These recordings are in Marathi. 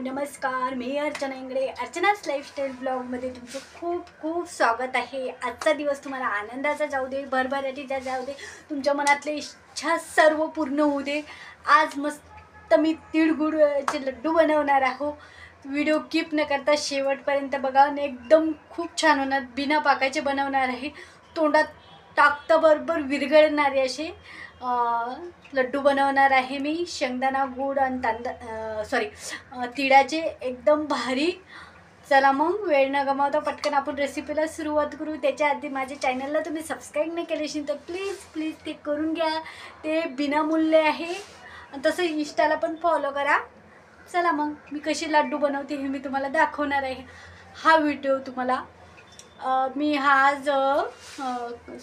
नमस्कार, मी अर्चना इंगळे. अर्चनाच लाईफस्टाईल ब्लॉगमध्ये तुमचं खूप खूप स्वागत आहे. आजचा दिवस तुम्हाला आनंदाचा जाऊ दे, भरभराटीचा जाऊ दे, तुमच्या मनातले इच्छा सर्व पूर्ण होऊ दे. आज मस्त मी तिळगुळचे लड्डू बनवणार आहो. व्हिडिओ कीप न करता शेवटपर्यंत बघा आणि एकदम खूप छान होणार. बिना पाकाचे बनवणार आहे. तोंडात टाकता बरोबर विरघळणारे असे लड्डू बनवणार आहे मी. शेंगदाणा गूळ आणि तिळाचे एकदम भारी. चला मग वेळ न गमावता पटकन आपण रेसिपीला सुरुवात करू. त्याच्या आधी माझ्या चॅनलला तुम्ही सबस्क्राईब नाही केले असेल तर प्लीज ते करून घ्या. ते बिनामूल्य आहे. तसं इंस्टाला पण फॉलो करा. चला मग मी कशी लाडू बनवते हे मी तुम्हाला दाखवणार आहे. हा व्हिडिओ तुम्हाला मी आज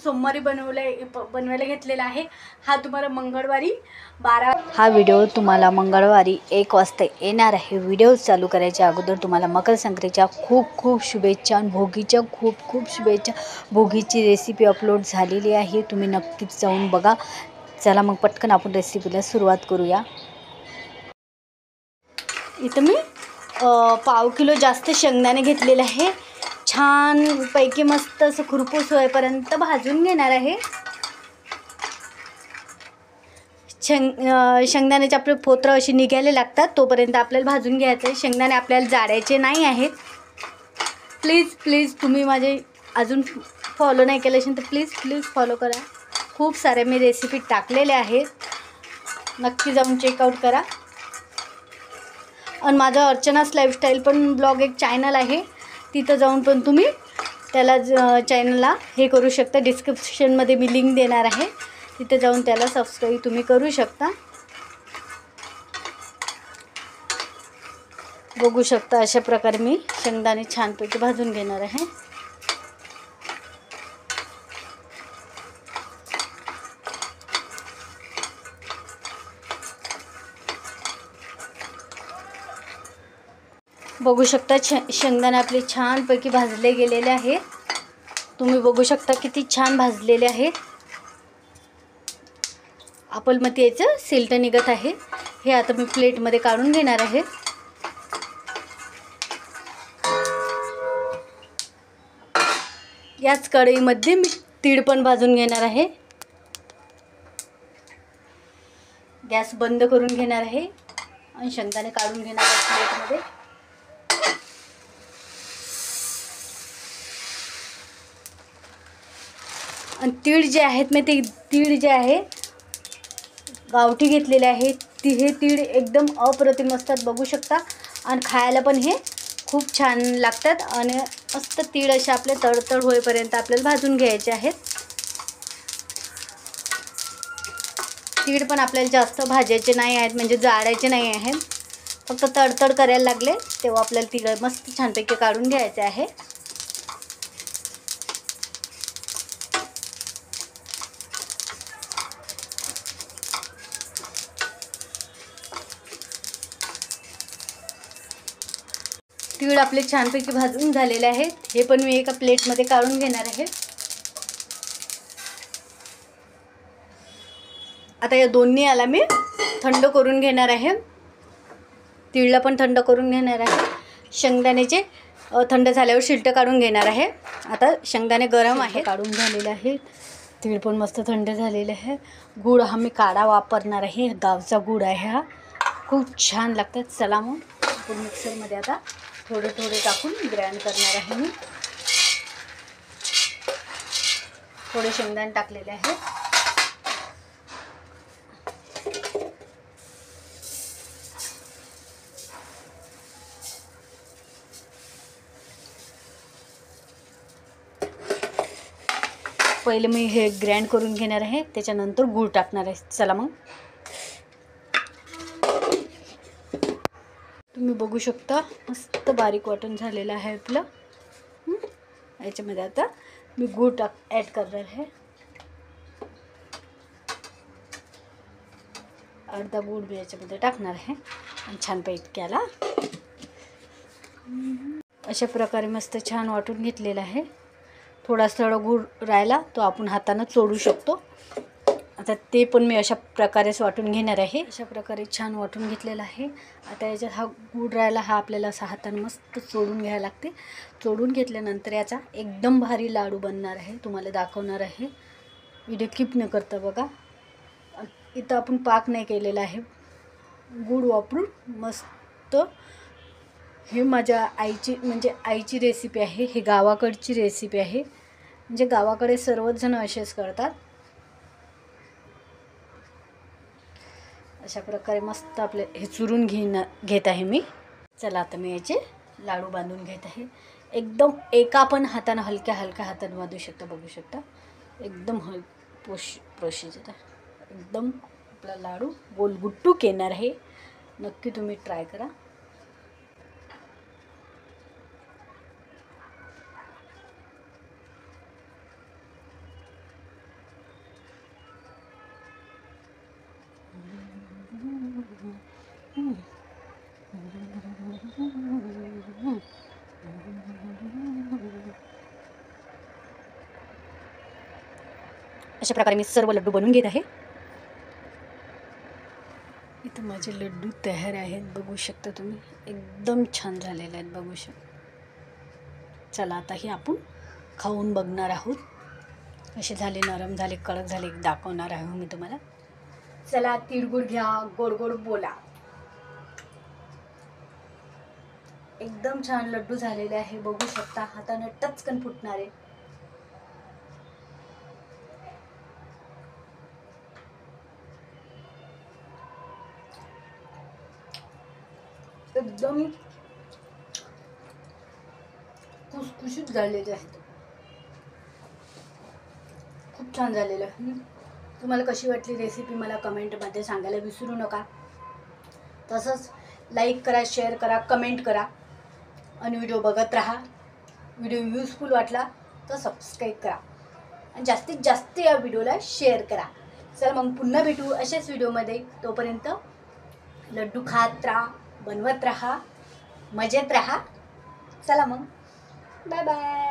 सोमवारी बनवायला घेतलेला आहे. हा तुम्हाला मंगळवारी 12. हा व्हिडिओ तुम्हाला मंगळवारी 1 वाजता येणार आहे. व्हिडिओ चालू करायच्या अगोदर तुम्हाला मकर संक्रांतीच्या खूप खूप शुभेच्छा आणि भोगीच्या खूप खूप शुभेच्छा. भोगीची रेसिपी अपलोड झालेली आहे, तुम्ही नक्कीच जाऊन बघा. चला मग पटकन आपण रेसिपीला सुरुवात करूया. इथं मी पाव किलो जास्त शेंगदाणे घेतलेले आहे. छान पैकी मस्त असं खुरपूस होईपर्यंत भाजून घेणार आहे. शेंगदाण्याचे आपले फोत्र अशी निघायला लागतात तोपर्यंत आपल्याला भाजून घ्यायचं आहे. शेंगदाणे आपल्याला जाळायचे नाही आहेत. प्लीज तुम्ही माझे अजून फॉलो नाही केले असेल तर प्लीज फॉलो करा. खूप सारे मी रेसिपी टाकलेले आहेत, नक्की जाऊन चेकआउट करा. आणि माझं अर्चनाच लाईफस्टाईल पण ब्लॉग एक चॅनल आहे, तिथं जाऊन पण तुम्ही त्याला चॅनलला हे करू शकता. डिस्क्रिप्शनमध्ये मी लिंक देणार आहे, तिथे जाऊन त्याला सबस्क्राईब तुम्ही करू शकता. बघू शकता अशा प्रकारे मी शेंगदाणे छानपैकी भाजून घेणार आहे. बघू शकता शेंगदाणे आपले छानपैकी भाजले गेलेले आहे. तुम्ही बघू शकता किती छान भाजलेले आहे. आपलमध्ये याचं सिल्ट निघत आहे. हे आता मी प्लेटमध्ये काढून घेणार आहे. याच कढईमध्ये मी तीळ पण भाजून घेणार आहे. गॅस बंद करून घेणार आहे आणि शेंगदाणे काढून घेणार आहे प्लेटमध्ये. आणि तीळ जे आहेत मी ते तीळ जे आहे गावठी घेतलेले आहे. हे तीळ एकदम अप्रतिम असतात, बघू शकता. आणि खायला पण हे खूप छान लागतात. आणि मस्त तीळ असे आपले तडतड होईपर्यंत आपल्याला भाजून घ्यायचे आहेत. तीळ पण आपल्याला जास्त भाजायचे नाही आहेत, म्हणजे जाळायचे नाही आहेत. फक्त तडतड करायला लागले तेव्हा आपल्याला तीळ मस्त छानपैकी काढून घ्यायचे आहे. तीळ आपले छानपैकी भाजून झालेले आहेत. हे पण मी एका प्लेटमध्ये काढून घेणार आहे. आता या दोन्ही याला मी थंड करून घेणार आहे. तीळला पण थंड करून घेणार आहे. शेंगदाण्याचे थंड झाल्यावर शिल्ट काढून घेणार आहे. आता शेंगदाणे गरम आहे, काढून झालेले आहेत. तीळ पण मस्त थंड झालेले आहे. गूळ हा मी काढा वापरणार आहे. गावचा गूळ आहे हा, खूप छान लागतात. चला मग आपण मिक्सरमध्ये आता थोडे टाकून ग्राइंड करणार आहे मी. थोडे शेंगदाणे टाकलेले आहे. पहिले मी हे ग्राइंड करून घेणार आहे, त्याच्यानंतर गूळ टाकणार आहे. चला मग तुम्ही बघू शकता मस्त बारीक वाटण झालेलं आहे आपलं. याच्यामध्ये आता मी गूळ ॲड करणार आहे. अर्धा गूळ मी याच्यामध्ये टाकणार आहे आणि छानपैकी याला अशा प्रकारे मस्त छान वाटून घेतलेलं आहे. थोडा गूळ राहिला तो आपण हातानं चोडू शकतो. आता ते पण मी अशा प्रकारेच वाटून घेणार आहे. अशा प्रकारे छान वाटून घेतलेला आहे. आता याच्यात हा गूळ राहिला, हा आपल्याला असा हाताने मस्त चोडून घ्यायला लागते. चोडून घेतल्यानंतर याचा एकदम भारी लाडू बनणार आहे. तुम्हाला दाखवणार आहे, व्हिडिओ कीप न करता बघा. इथं आपण पाक नाही केलेला आहे, गूळ वापरून मस्त. हे माझ्या आईची म्हणजे आईची रेसिपी आहे, हे गावाकडची रेसिपी आहे. म्हणजे गावाकडे सर्वच जण असेच करतात. अशा प्रकारे मस्त आपले हे चुरून घेत आहे मी. चला आता मी याचे लाडू बांधून घेत आहे. एकदम एका पण हाताने हलक्या हाताने बांधू शकता. बघू शकता एकदम प्रोसिजर एकदम आपला लाडू गोलगुट्टूक येणार आहे. नक्की तुम्ही ट्राय करा. अशा प्रकारे मी सर्व लड्डू बनवून घेत आहे. इथं माझे लड्डू तयार आहेत, बघू शकता तुम्ही. एकदम छान झालेले आहेत, बघू शकता. चला आता हे आपण खाऊन बघणार आहोत, कसे झाले, नरम झाले, कडक झाले, दाखवणार आहे मी तुम्हाला. चला तिळगुळ घ्या, गोड गोड बोला. एकदम छान लड्डू झालेले आहे, बघू शकता. हाताने टचकन फुटणारे. एकदम खुसखुशीत झालेले आहेत, खूप छान झालेलं आहे. तुम्हाला कशी वाटली रेसिपी मला कमेंटमध्ये सांगायला विसरू नका. तसंच लाईक करा, शेअर करा, कमेंट करा आणि व्हिडिओ बघत राहा. व्हिडिओ यूजफुल वाटला तर सबस्क्राईब करा आणि जास्तीत जास्त या व्हिडिओला शेअर करा. चल मग पुन्हा भेटू अशाच व्हिडिओमध्ये. तोपर्यंत लड्डू खात राहा, बनवत राहा, मजेत राहा. चला मग, बाय बाय.